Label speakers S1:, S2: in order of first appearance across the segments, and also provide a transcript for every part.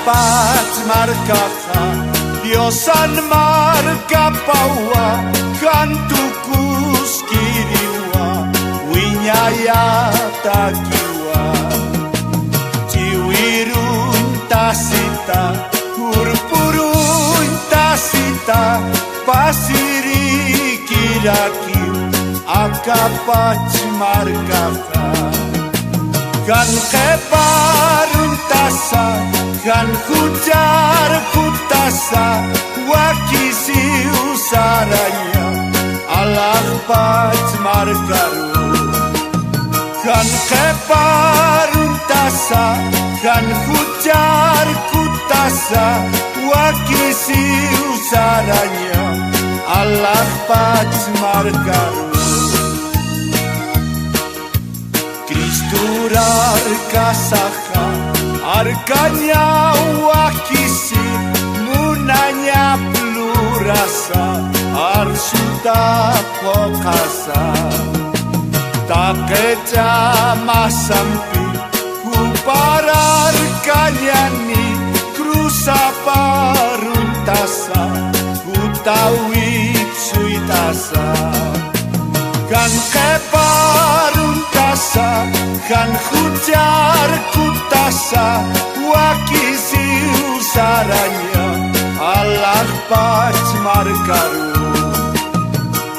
S1: pat markaha diosan marka paua kantukus kiriwa winyaya takiwa ciwirun tasita purpurun tasita pasiri kirakiu akapat markaha kan keparun tasa kan hujar kutasa wakisi usaranya Allah pat margaru kan keparun tasa kan hujar kutasa wakisi usaranya Allah pat margaru Kristurar kasaha arkanya wakisi munanya plurasa arsuta pokasa takeca masampi kuparar kanyani krusa paruntasa kutawi suitasa kan keparuntasa kan hujar kutasa wakisi usaranya Allah pat margaru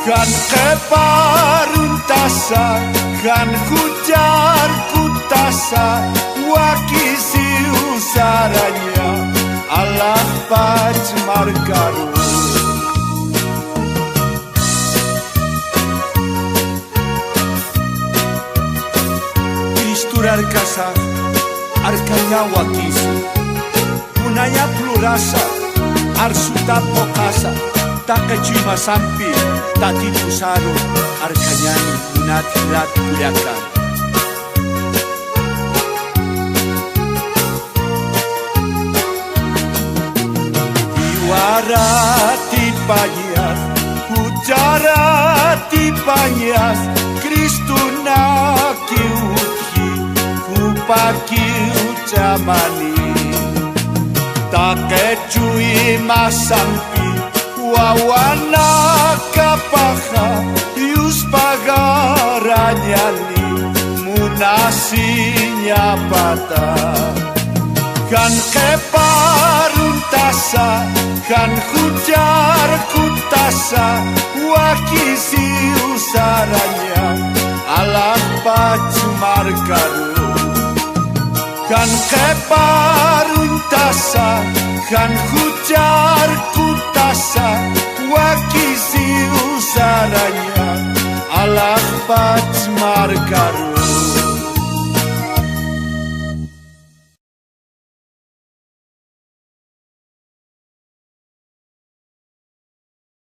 S1: kan keparuntasa kan hujar kutasa wakisi usaranya Allah pat margaru Arkasa, arkanya wakisi munanya plurasa arsuta pokasa takecima sampi tati tusaru arkanya munatirat kuliakan Iwarati panyas hujarati panyas Kristuna kiuki pakiu jamani takecui masampi wawana kapaha yus pagaranyali munasinya pata kan keparuntasa kan hujar kutasa wakisi usaranya Allah pat margaru kan keparuntasa kan hujar kutasa wakisi usaranya Allah pat margaru